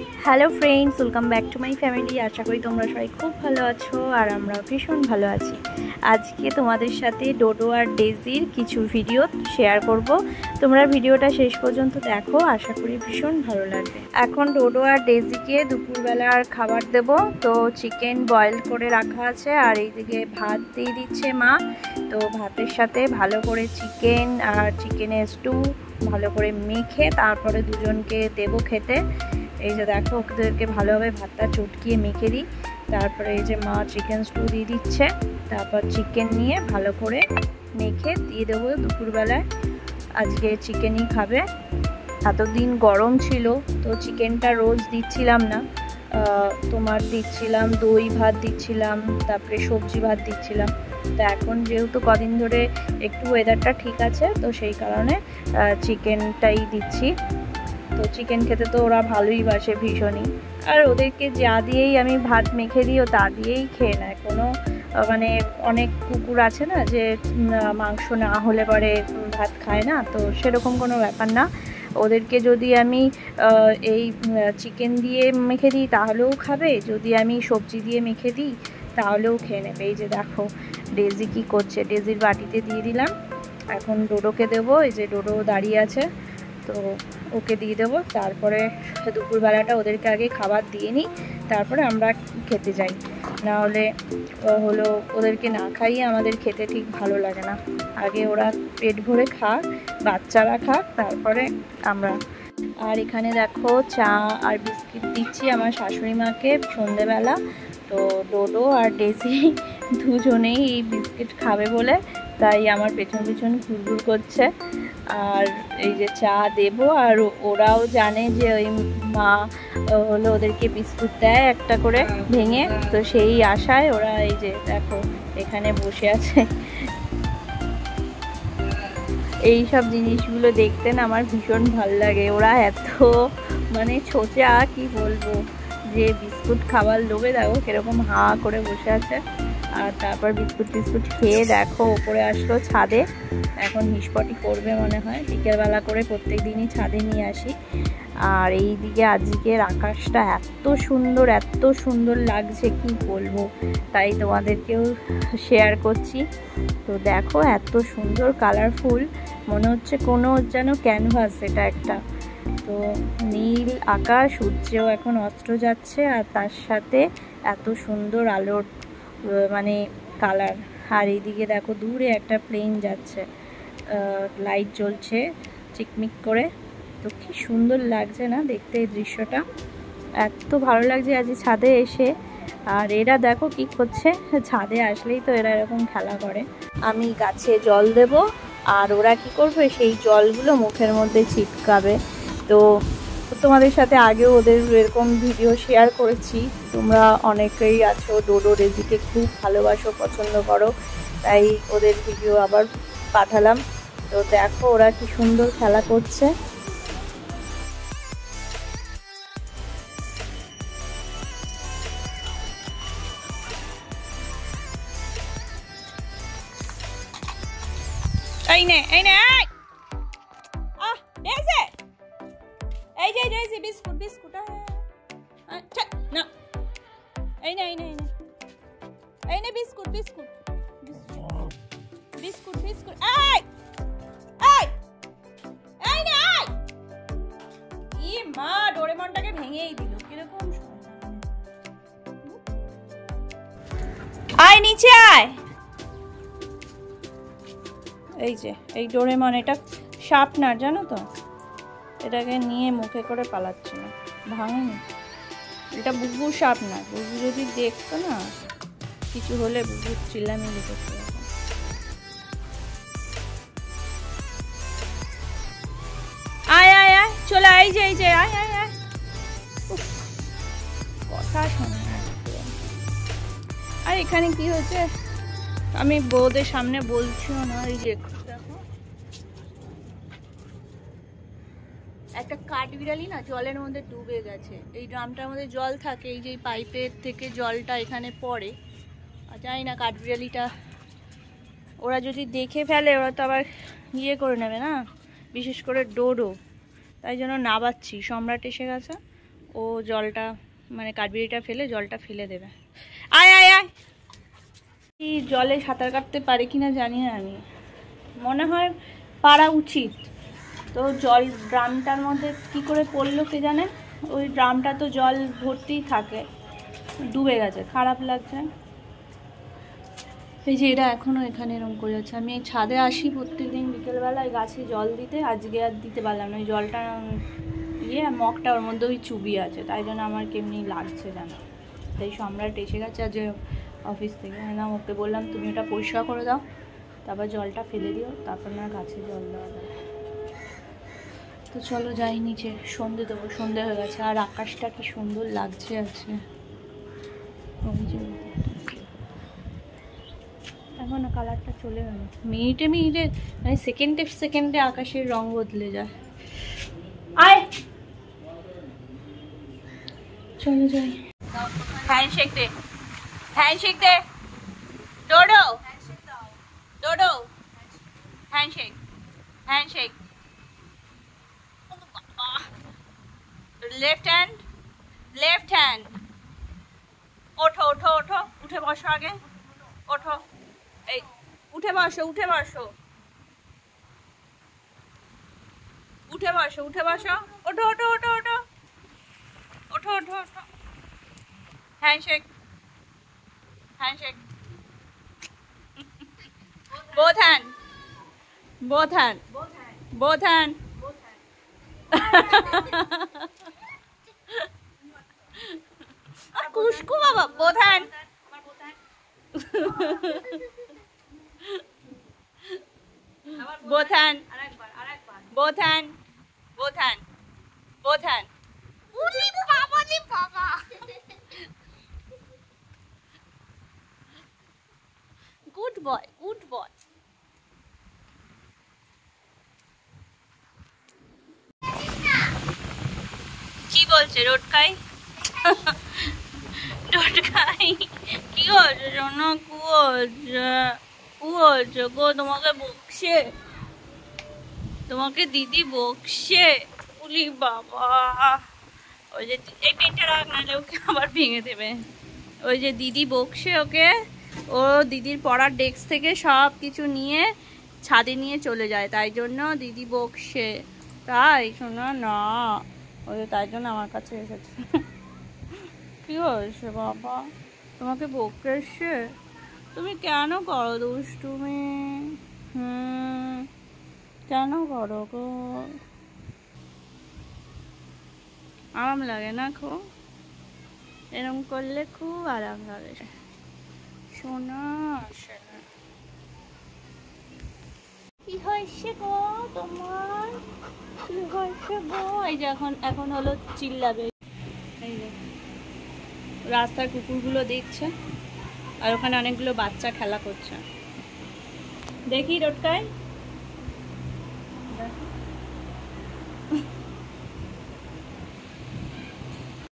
Hello friends, welcome back to my family. আশা করি তোমরা সবাই খুব ভালো আছো আর আমরা ভীষণ ভালো আছি। আজকে তোমাদের সাথে ডোডো আর ডেজির কিছু ভিডিও শেয়ার করব। তোমরা ভিডিওটা শেষ পর্যন্ত দেখো, আশা করি ভীষণ ভালো লাগবে। এখন ডোডো আর ডেজিকে দুপুরবেলার খাবার দেব। তো চিকেন বয়েল করে রাখা আছে আর এইদিকে ভাত দিয়ে দিচ্ছে মা। তো ভাতের সাথে ভালো করে চিকেন আর চিকেনের স্টু ভালো করে মেখে তারপরে দুজনকে দেবো খেতে। এই যে দেখো, ওদেরকে ভালোভাবে ভাতটা চটকিয়ে মেখে দিই। তারপরে এই যে মা চিকেন স্টু দিয়ে দিচ্ছে, তারপর চিকেন নিয়ে ভালো করে মেখে দিয়ে দেবো দুপুরবেলায়। আজকে চিকেনই খাবে। এতদিন গরম ছিল তো চিকেনটা রোজ দিচ্ছিলাম না, তোমার দিচ্ছিলাম দই ভাত দিচ্ছিলাম, তারপরে সবজি ভাত দিচ্ছিলাম। তো এখন যেহেতু কদিন ধরে একটু ওয়েদারটা ঠিক আছে তো সেই কারণে চিকেনটাই দিচ্ছি। তো চিকেন খেতে তো ওরা ভালোই বাসে ভীষণই, আর ওদেরকে যা দিয়েই আমি ভাত মেখে দিও তা দিয়েই খেয়ে নেয়। কোনো মানে অনেক কুকুর আছে না যে মাংস না হলে পরে ভাত খায় না, তো সেরকম কোনো ব্যাপার না। ওদেরকে যদি আমি এই চিকেন দিয়ে মেখে দিই তাহলেও খাবে, যদি আমি সবজি দিয়ে মেখে দিই তাহলেও খেয়ে নেবে। এই যে দেখো ডেজি কী করছে, ডেজির বাটিতে দিয়ে দিলাম। এখন ডোডোকে দেবো। এই যে ডোডো দাঁড়িয়ে আছে, তো ওকে দিয়ে দেবো। তারপরে দুপুরবেলাটা ওদেরকে আগে খাবার দিয়ে নিই, তারপরে আমরা খেতে যাই। নাহলে হলো ওদেরকে না খাইয়ে আমাদের খেতে ঠিক ভালো লাগে না। আগে ওরা পেট ভরে খাক, বাচ্চারা খাক, তারপরে আমরা। আর এখানে দেখো চা আর বিস্কিট দিচ্ছি আমার শাশুড়ি মাকে সন্ধেবেলা। তো ডোডো আর ডেজি দুজনেই এই বিস্কিট খাবে বলে তাই আমার পেছন পেছন ঘুরঘুর করছে। আর এই যে চা দেব, আর ওরাও জানে যে ওই মা হলো ওদেরকে বিস্কুট দেয় একটা করে ভেঙে, তো সেই আশায় ওরা এই যে দেখো এখানে বসে আছে। এই সব জিনিসগুলো দেখতে না আমার ভীষণ ভালো লাগে। ওরা এত মানে ছোচা, কি বলবো, যে বিস্কুট খাবার লোভে দেখো কিরকম হা করে বসে আছে। আর তারপর বিস্কুট টিস্কুট খেয়ে দেখো ওপরে আসলো ছাদে। এখন হিসপটি করবে মনে হয়, বিকেলবেলা করে প্রত্যেক দিনই ছাদে নিয়ে আসি। আর এই দিকে আজকের আকাশটা এত সুন্দর লাগছে কি বলবো, তাই তোমাদেরকেও শেয়ার করছি। তো দেখো এত সুন্দর কালারফুল, মনে হচ্ছে কোনো যেন ক্যানভাস এটা একটা। তো নীল আকাশ, সূর্যও এখন অস্ত যাচ্ছে আর তার সাথে এত সুন্দর আলোর মানে কালার। আর এইদিকে দেখো দূরে একটা প্লেন যাচ্ছে, লাইট জ্বলছে চিকমিক করে। তো কি সুন্দর লাগছে না দেখতে এই দৃশ্যটা, এত ভালো লাগছে আজ ছাদে এসে। আর এরা দেখো কি করছে, ছাদে আসলেই তো এরা এরকম খেলা করে। আমি গাছে জল দেব আর ওরা কি করবে, সেই জলগুলো মুখের মধ্যে ছিটকাবে। তো তোমাদের সাথে আগেও ওদের এরকম ভিডিও শেয়ার করেছি। তোমরা অনেকেই আছো ডোডো ডেজিকে খুব ভালোবাসো, পছন্দ করো, তাই ওদের ভিডিও আবার পাঠালাম। তো দেখো ওরা কি সুন্দর খেলা করছে। এই নে এই নে আহ ডেজি, এই যে ডেজি বিস্কুট বিস্কুট আচ্ছা না, এই নে এই নে এই নে এই নে বিস্কুট বিস্কুট বিস্কুট বিস্কুট এই এই এই নে এই। ই মা, ডোরেমনটাকে ভেঙেই দিল, কিরকম আয় নিচে আয়। এই যে এই ডোরেমন, এটা শার্পনার জানো তো, এটাকে নিয়ে মুখে করে পালাচ্ছে না, ভাঙেনি। এটা বুবু শার্পনার, বুবু যদি দেখতো না কিছু হলে বুবু চিল্লামিল্লি করতে হবে। আয় আয় আয় চলে আয়, এই যে আয় আয় আয়। কথা শোনে না। আর এখানে কি হয়েছে আমি বউদের সামনে বলছিও না। এই যে দেখো একটা কাঠবিড়ালি না জলের মধ্যে ডুবে গেছে। এই ড্রামটার মধ্যে জল থাকে, এই যে পাইপের থেকে জলটা এখানে পড়ে। জানি না কাঠবিড়ালিটা ওরা যদি দেখে ফেলে ওরা তো আবার ইয়ে করে নেবে না, বিশেষ করে ডোডো। তাই জন্য নাবাচ্ছি, সম্রাট এসে গেছে, ও জলটা মানে কাঠবিড়িটা ফেলে জলটা ফেলে দেবে। আয় আয় আয়, এই জলে সাঁতার কাটতে পারে কিনা জানি না, আমি মনে হয় পারা উচিত। তো জল ড্রামটার মধ্যে কি করে পড়লো কে জানে, ওই ড্রামটা তো জল ভর্তিই থাকে, ডুবে গেছে, খারাপ লাগছে। এই যে এরা এখনও এখানে এরকম করে যাচ্ছে। আমি এই ছাদে আসি প্রত্যেকদিন বিকেলবেলায় গাছে জল দিতে, আজকে আর দিতে পারলাম না। ওই জলটা মগটা ওর মধ্যে ওই চুবি আছে, তাই জন্য আমার কেমনি লাগছে জানো। তাই সম্রাট এসে গেছে আজ অফিস থেকে, না ওকে বললাম তুমি ওটা পরিষ্কার করে দাও, তারপর জলটা ফেলে দিও, তারপর না গাছে জল দেওয়া যাবে। তো চলো যাই নিচে, সন্ধে দেবো, সন্ধে হয়ে গেছে। আর আকাশটা কি সুন্দর লাগছে আছে। এখনো কালারটা চলে গেল, মিনিটে মিনিটে মানে সেকেন্ডে সেকেন্ডে আকাশের রং বদলে যায়। আয় চলো যাই। হ্যান্ডশেক দে, হ্যান্ডশেক দে, ডোডো ডোডো, handshake handshake. Left hand, left hand. ওঠো ওঠো ওঠো, উঠে বসো আগে, ওঠো, এই উঠে বসো, উঠে বসো, উঠে বসো, উঠে বসো, ওঠো ওঠো ওঠো ওঠো ওঠো ওঠো ওঠো। Handshake handshake, both hand, both hand, both hand. কুসকু বাবা, both hand. Both hand, both hand, both hand, both hand. Good boy, good boy. কি বলছে রোটকাই? রোটকাই কি হচ্ছে শোনো? কুয়োছে গো, তোমাকে বকছে, তোমাকে দিদি বকছে। উলি বাবা, ওই যে এই পেনটা রাখ, নাহলে ওকে আবার ভেঙে দেবে। ওই যে দিদি বকছে ওকে, ও দিদির পড়ার ডেস্ক থেকে সব কিছু নিয়ে ছাদে নিয়ে চলে যায়, তাই জন্য দিদি বকছে। তাই শোনো না, ওই তাই জন্য আমার কাছে এসেছে। কি হয়েছে বাবা, তোমাকে বকতে এসছে? তুমি কেন করো দুষ্টুমি? কেন করো গো? আরাম লাগে না খুব? এরকম করলে খুব আরাম লাগে। শোনা কি হয়েছে গো তোমার? কি হয়েছে গো? এই যে এখন হলো চিল্লাবে। এই যে রাস্তার কুকুরগুলো দেখছে, আর ওখানে অনেকগুলো বাচ্চা খেলা করছে। দেখি রোটকায়